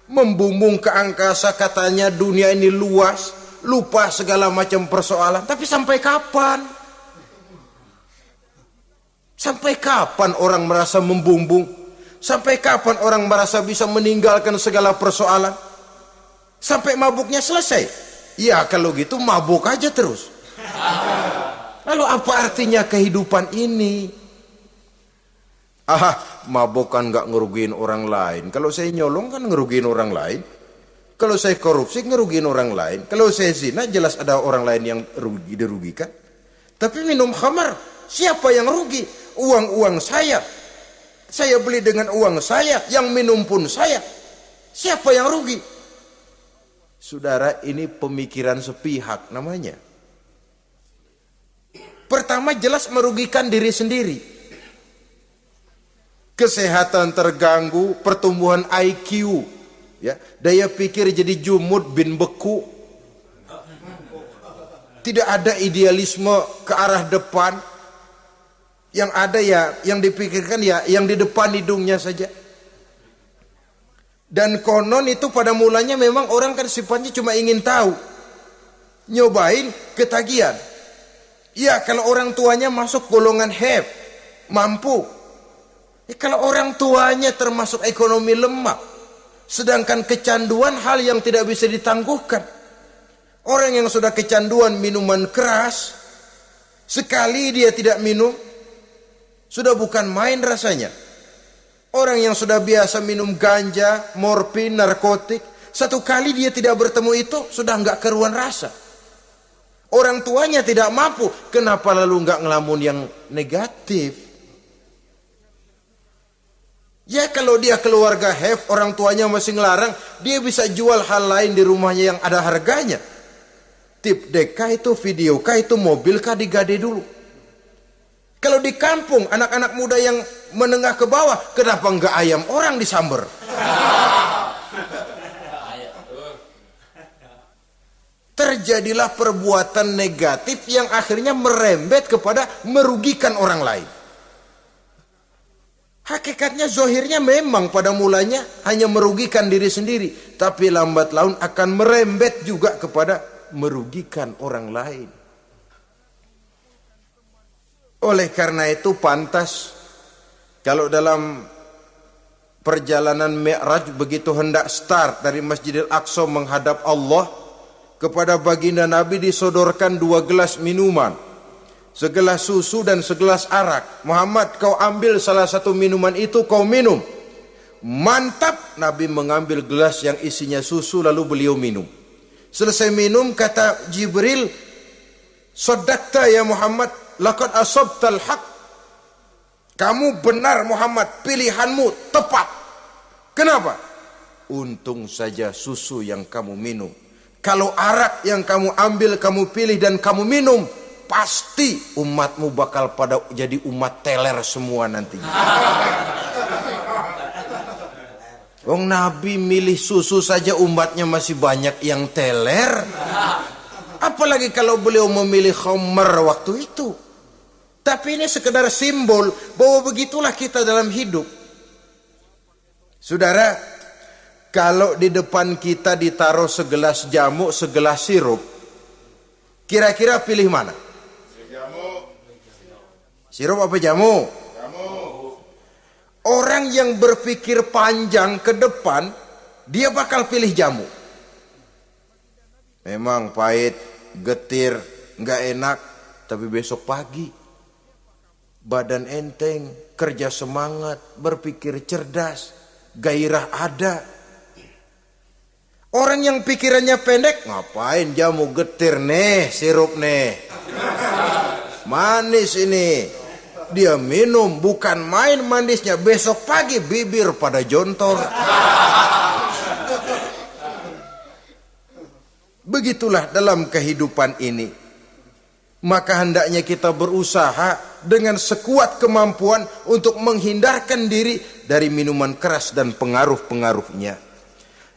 Membumbung ke angkasa, katanya dunia ini luas, lupa segala macam persoalan. Tapi sampai kapan? Sampai kapan orang merasa membumbung? Sampai kapan orang merasa bisa meninggalkan segala persoalan? Sampai mabuknya selesai? Ya kalau gitu mabuk aja terus. Lalu apa artinya kehidupan ini? Mabuk kan gak ngerugiin orang lain. Kalau saya nyolong kan ngerugiin orang lain. Kalau saya korupsi ngerugiin orang lain. Kalau saya zina jelas ada orang lain yang dirugikan. Tapi minum khamar, siapa yang rugi? Uang-uang saya. Saya beli dengan uang saya. Yang minum pun saya. Siapa yang rugi? Saudara, ini pemikiran sepihak namanya. Pertama jelas merugikan diri sendiri. Kesehatan terganggu, pertumbuhan IQ, ya, daya pikir jadi jumud bin beku. Tidak ada idealisme ke arah depan. Yang ada ya, yang dipikirkan ya, yang di depan hidungnya saja. Dan konon itu pada mulanya memang orang kan sifatnya cuma ingin tahu. Nyobain ketagihan. Ya kalau orang tuanya masuk golongan have, mampu. Ya, kalau orang tuanya termasuk ekonomi lemah, sedangkan kecanduan hal yang tidak bisa ditangguhkan. Orang yang sudah kecanduan minuman keras, Sekali dia tidak minum, sudah bukan main rasanya. Orang yang sudah biasa minum ganja, morfin, narkotik, satu kali dia tidak bertemu itu, sudah nggak keruan rasa. Orang tuanya tidak mampu, kenapa lalu nggak ngelamun yang negatif? Ya kalau dia keluarga have, orang tuanya masih ngelarang, dia bisa jual hal lain di rumahnya yang ada harganya. Tip dek kah itu, video kah itu, mobil kah digade dulu. Kalau di kampung, anak-anak muda yang menengah ke bawah, kenapa enggak ayam orang disamber? Terjadilah perbuatan negatif yang akhirnya merembet kepada merugikan orang lain. Hakikatnya zohirnya memang pada mulanya hanya merugikan diri sendiri, tapi lambat laun akan merembet juga kepada merugikan orang lain. Oleh karena itu pantas kalau dalam perjalanan Mi'raj begitu hendak start dari Masjidil Aqsa menghadap Allah, kepada baginda Nabi disodorkan 2 gelas minuman, segelas susu dan segelas arak. Muhammad, kau ambil salah satu minuman itu, kau minum. Mantap, Nabi mengambil gelas yang isinya susu lalu beliau minum. Selesai minum kata Jibril, "Shaddaqta ya Muhammad, laqad asabtal haq." Kamu benar Muhammad, pilihanmu tepat. Kenapa? Untung saja susu yang kamu minum. Kalau arak yang kamu ambil, kamu pilih dan kamu minum, pasti umatmu bakal pada jadi umat teler semua nantinya. Wong Nabi milih susu saja umatnya masih banyak yang teler. Apalagi kalau beliau memilih khamr waktu itu. Tapi ini sekedar simbol bahwa begitulah kita dalam hidup. Saudara, kalau di depan kita ditaruh segelas jamu, segelas sirup, kira-kira pilih mana? Sirup apa jamu? Orang yang berpikir panjang ke depan, dia bakal pilih jamu. Memang pahit, getir, nggak enak, tapi besok pagi badan enteng, kerja semangat, berpikir cerdas, gairah ada. Orang yang pikirannya pendek, ngapain jamu getir nih, sirup nih, manis ini. Dia minum, bukan main manisnya, besok pagi bibir pada jontor. Begitulah dalam kehidupan ini. Maka hendaknya kita berusaha dengan sekuat kemampuan untuk menghindarkan diri dari minuman keras dan pengaruh-pengaruhnya.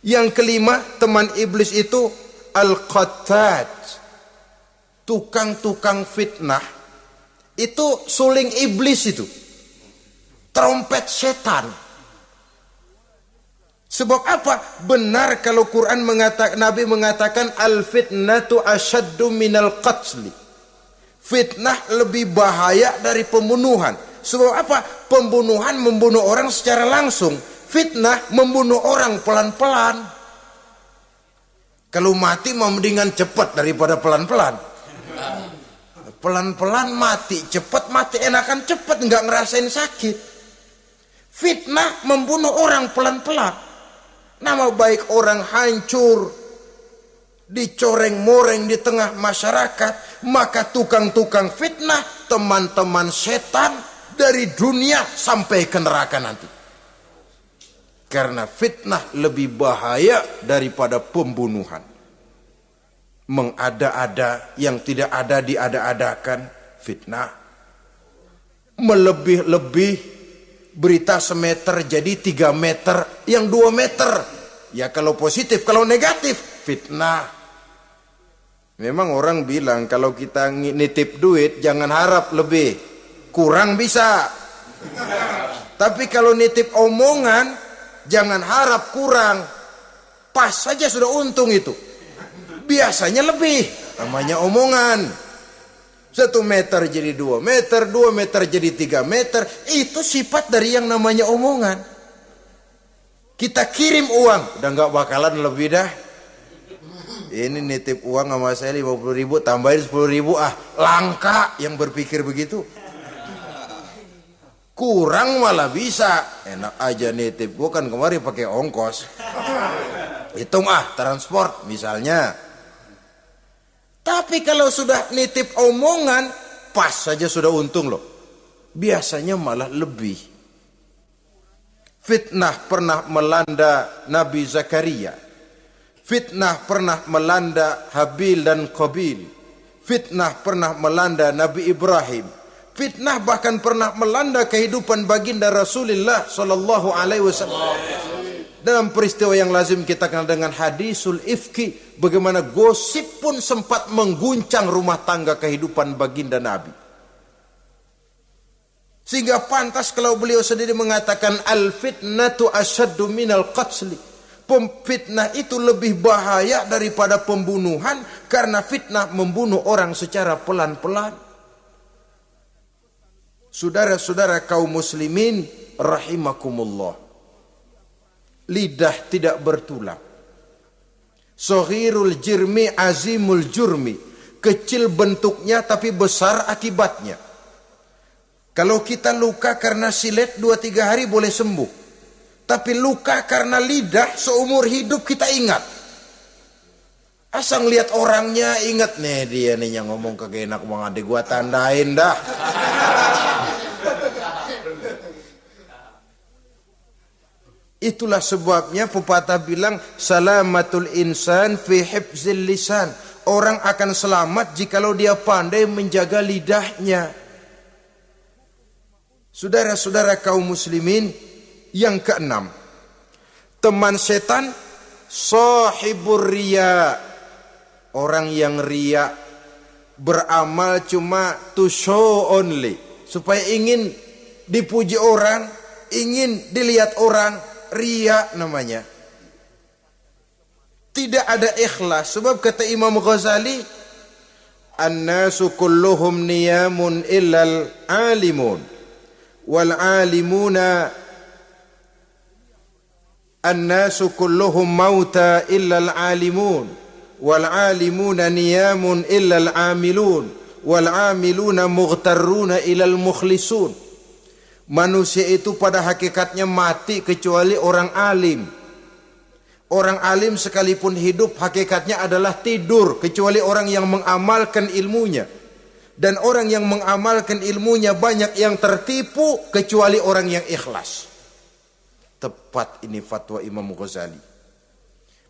Yang kelima, teman iblis itu al-qattat, tukang-tukang fitnah. Itu suling iblis itu, trompet setan. Sebab apa? Benar kalau Quran mengatakan, Nabi mengatakan al-fitnatu asyaddu minal qatli. Fitnah lebih bahaya dari pembunuhan. Sebab apa? Pembunuhan membunuh orang secara langsung. Fitnah membunuh orang pelan-pelan. Kalau mati mau mendingan cepat daripada pelan-pelan. Pelan-pelan mati, cepat mati enakan cepat, nggak ngerasain sakit. Fitnah membunuh orang pelan-pelan. Nama baik orang hancur, dicoreng-moreng di tengah masyarakat. Maka tukang-tukang fitnah, teman-teman setan dari dunia sampai ke neraka nanti. Karena fitnah lebih bahaya daripada pembunuhan. Mengada-ada yang tidak ada diada-adakan, fitnah. Melebih-lebih, berita semeter jadi 3 meter, yang 2 meter. Ya kalau positif, kalau negatif, fitnah. Memang orang bilang kalau kita nitip duit jangan harap lebih, kurang bisa. Tapi kalau nitip omongan jangan harap kurang, pas saja sudah untung itu. Biasanya lebih, namanya omongan. 1 meter jadi 2 meter, 2 meter jadi 3 meter. Itu sifat dari yang namanya omongan. Kita kirim uang, udah gak bakalan lebih dah. Ini nitip uang sama saya 50.000, tambahin 10.000, langka yang berpikir begitu. Kurang malah bisa, enak aja nitip, gua kan kemarin pakai ongkos. Hitung transport misalnya. Tapi kalau sudah nitip omongan, pas saja sudah untung loh. Biasanya malah lebih. Fitnah pernah melanda Nabi Zakaria. Fitnah pernah melanda Habil dan Qabil. Fitnah pernah melanda Nabi Ibrahim. Fitnah bahkan pernah melanda kehidupan baginda Rasulullah sallallahu alaihi wasallam. Dalam peristiwa yang lazim kita kenal dengan hadisul ifki, bagaimana gosip pun sempat mengguncang rumah tangga kehidupan baginda Nabi. Sehingga pantas kalau beliau sendiri mengatakan al-fitnatu asyaddu minal qatli. Fitnah itu lebih bahaya daripada pembunuhan, karena fitnah membunuh orang secara pelan-pelan. Saudara-saudara kaum muslimin rahimakumullah. Lidah tidak bertulang. Soghirul jirmi azimul jurmi. Kecil bentuknya tapi besar akibatnya. Kalau kita luka karena silet 2-3 hari boleh sembuh. Tapi luka karena lidah seumur hidup kita ingat. Asal lihat orangnya ingat, nih dia nih yang ngomong kagak enak banget, gua tandain dah. Itulah sebabnya pepatah bilang salamatul insan fi hifzil lisan. Orang akan selamat jikalau dia pandai menjaga lidahnya. Saudara-saudara kaum muslimin, yang keenam, teman setan sahibur riya. Orang yang riya, beramal cuma to show only, supaya ingin dipuji orang, ingin dilihat orang. Riya namanya. Tidak ada ikhlas. Sebab kata Imam Ghazali, an-nasu kulluhum niyamun illal alimun, wal alimuna an-nasu kulluhum mauta illal alimun, wal alimuna niyamun illal amilun, wal amiluna mughtarruna illal mukhlisun. Manusia itu pada hakikatnya mati kecuali orang alim. Orang alim sekalipun hidup hakikatnya adalah tidur, kecuali orang yang mengamalkan ilmunya. Dan orang yang mengamalkan ilmunya banyak yang tertipu, kecuali orang yang ikhlas. Tepat ini fatwa Imam Ghazali.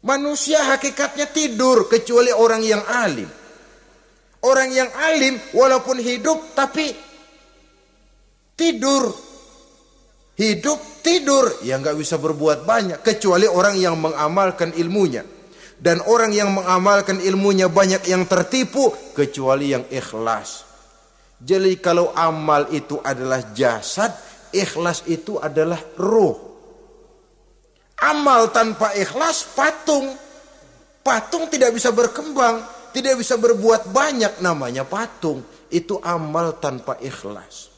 Manusia hakikatnya tidur kecuali orang yang alim. Orang yang alim walaupun hidup tapi tidur. Hidup tidur, ya nggak bisa berbuat banyak kecuali orang yang mengamalkan ilmunya. Dan orang yang mengamalkan ilmunya banyak yang tertipu kecuali yang ikhlas. Jadi kalau amal itu adalah jasad, ikhlas itu adalah ruh. Amal tanpa ikhlas patung. Patung tidak bisa berkembang, tidak bisa berbuat banyak, namanya patung. Itu amal tanpa ikhlas.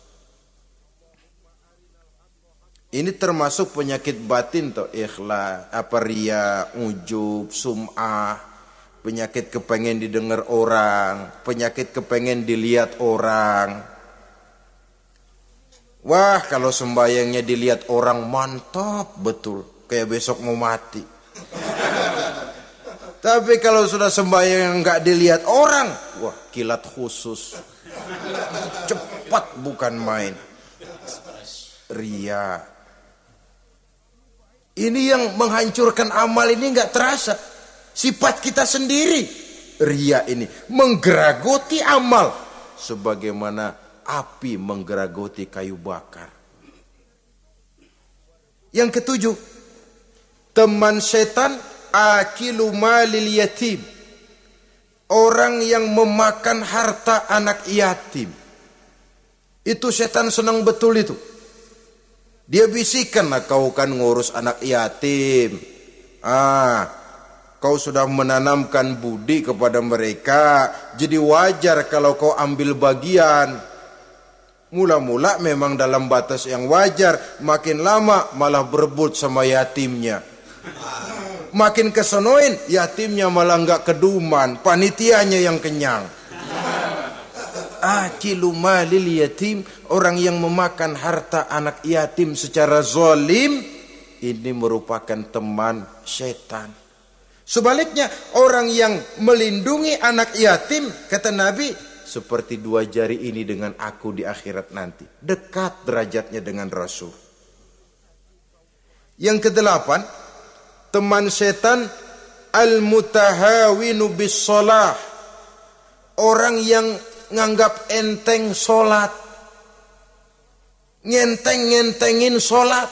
Ini termasuk penyakit batin toh, ikhlas, riya, ujub, sum'ah, penyakit kepengen didengar orang, penyakit kepengen dilihat orang. Wah, kalau sembayangnya dilihat orang mantap betul, kayak besok mau mati. Tapi kalau sudah sembayang nggak dilihat orang, wah kilat khusus, cepat bukan main. Riya. Ini yang menghancurkan amal ini nggak terasa. Sifat kita sendiri. Riya ini menggeragoti amal. Sebagaimana api menggeragoti kayu bakar. Yang ketujuh. Teman setan akilu malil yatim. Orang yang memakan harta anak yatim. Itu setan senang betul itu. Dia bisikan, kau kan ngurus anak yatim. Kau sudah menanamkan budi kepada mereka. Jadi wajar kalau kau ambil bagian. Mula-mula memang dalam batas yang wajar. Makin lama malah berebut sama yatimnya. Makin kesonoin, yatimnya malah nggak keduman, panitianya yang kenyang. Akilu malil yatim, orang yang memakan harta anak yatim secara zalim, ini merupakan teman setan. Sebaliknya, orang yang melindungi anak yatim, kata Nabi, seperti dua jari ini dengan aku di akhirat nanti. Dekat derajatnya dengan Rasul. Yang kedelapan, teman setan al-mutahawinu bis shalah. Orang yang nganggap enteng sholat, ngenteng-ngentengin sholat.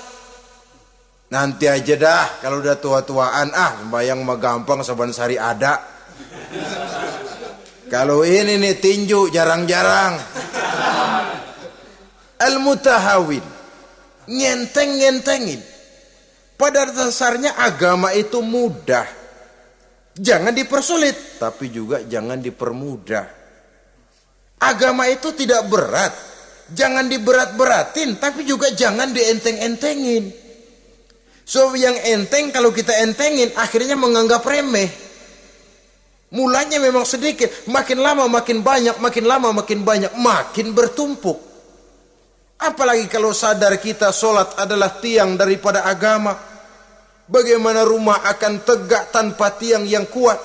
Nanti aja dah, kalau udah tua-tuaan, sembahyang mah gampang, saban sehari ada. Kalau ini nih tinju jarang-jarang. Al-mutahawin, ngenteng-ngentengin. Pada dasarnya agama itu mudah. Jangan dipersulit, tapi juga jangan dipermudah. Agama itu tidak berat. Jangan diberat-beratin, tapi juga jangan dienteng-entengin. So yang enteng kalau kita entengin akhirnya menganggap remeh. Mulanya memang sedikit, makin lama makin banyak, makin lama makin banyak, makin bertumpuk. Apalagi kalau sadar kita sholat adalah tiang daripada agama. Bagaimana rumah akan tegak tanpa tiang yang kuat?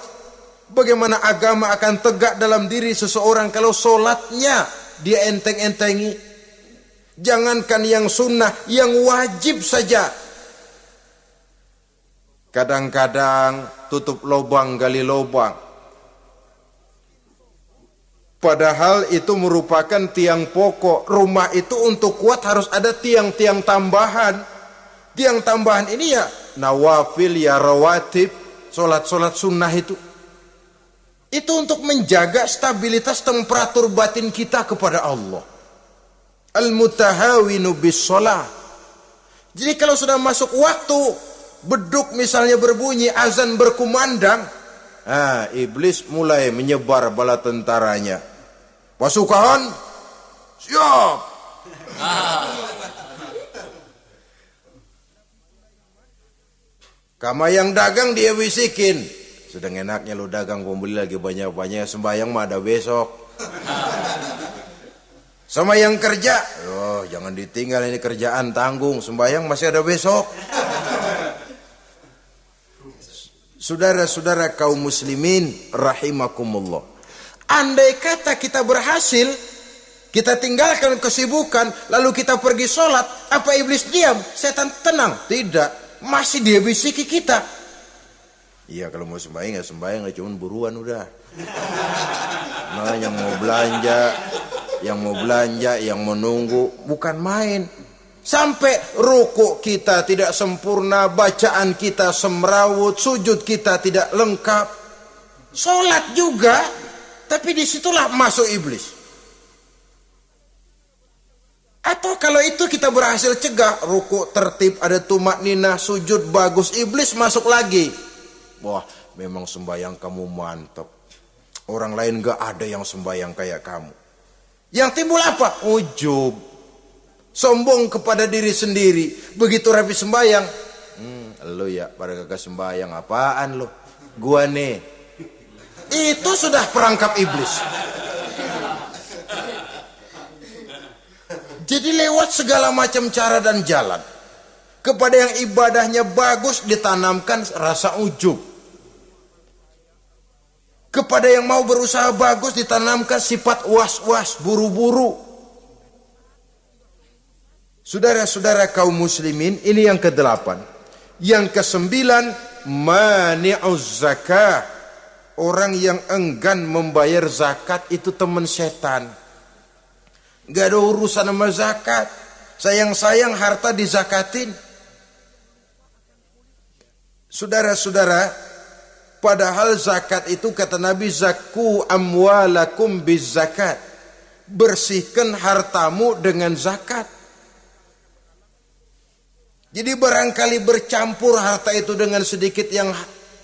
Bagaimana agama akan tegak dalam diri seseorang kalau sholatnya dia enteng-entengi? Jangankan yang sunnah, yang wajib saja. Kadang-kadang tutup lubang gali lubang. Padahal itu merupakan tiang pokok. Rumah itu untuk kuat harus ada tiang-tiang tambahan. Tiang tambahan ini ya nawafil, ya rawatib, solat-solat sunnah itu. Itu untuk menjaga stabilitas temperatur batin kita kepada Allah. Al-mutahawinu bis shalah. Jadi kalau sudah masuk waktu, beduk misalnya berbunyi, azan berkumandang, iblis mulai menyebar bala tentaranya. Pasukan, siap. Kama yang dagang dia bisikin, sedang enaknya lu dagang, pembeli lagi banyak-banyak, sembahyang mah ada besok. Sama yang kerja, jangan ditinggal, ini kerjaan tanggung, sembahyang masih ada besok. Saudara-saudara kaum muslimin rahimakumullah. Andai kata kita berhasil, kita tinggalkan kesibukan, lalu kita pergi sholat, apa iblis diam? Setan tenang? Tidak, masih dia bisiki kita. Iya, kalau mau sembahyang ya sembahyang, cuma buruan udah. Nah, yang mau belanja, yang menunggu, bukan main. Sampai ruku kita tidak sempurna, bacaan kita semrawut, sujud kita tidak lengkap. Sholat juga, tapi disitulah masuk iblis. Atau kalau itu kita berhasil cegah, ruku tertib, ada tumakninah, sujud bagus, iblis masuk lagi. Wah, memang sembahyang kamu mantap. Orang lain gak ada yang sembahyang kayak kamu. Yang timbul apa? Ujub. Sombong kepada diri sendiri. Begitu rapi sembahyang, lu ya pada kagak sembahyang, apaan lu? Gua nih. Itu sudah perangkap iblis. Jadi lewat segala macam cara dan jalan, kepada yang ibadahnya bagus ditanamkan rasa ujub. Kepada yang mau berusaha bagus ditanamkan sifat was-was, buru-buru. Saudara-saudara kaum muslimin, ini yang ke-8. Yang ke-9, mani'uz zakah. Orang yang enggan membayar zakat itu teman setan. Gak ada urusan sama zakat. Sayang-sayang harta dizakatin. Saudara-saudara, padahal zakat itu kata Nabi, zakku amwalakum biz zakat. Bersihkan hartamu dengan zakat. Jadi barangkali bercampur harta itu dengan sedikit yang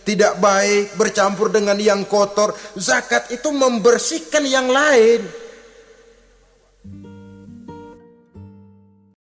tidak baik, bercampur dengan yang kotor. Zakat itu membersihkan yang lain.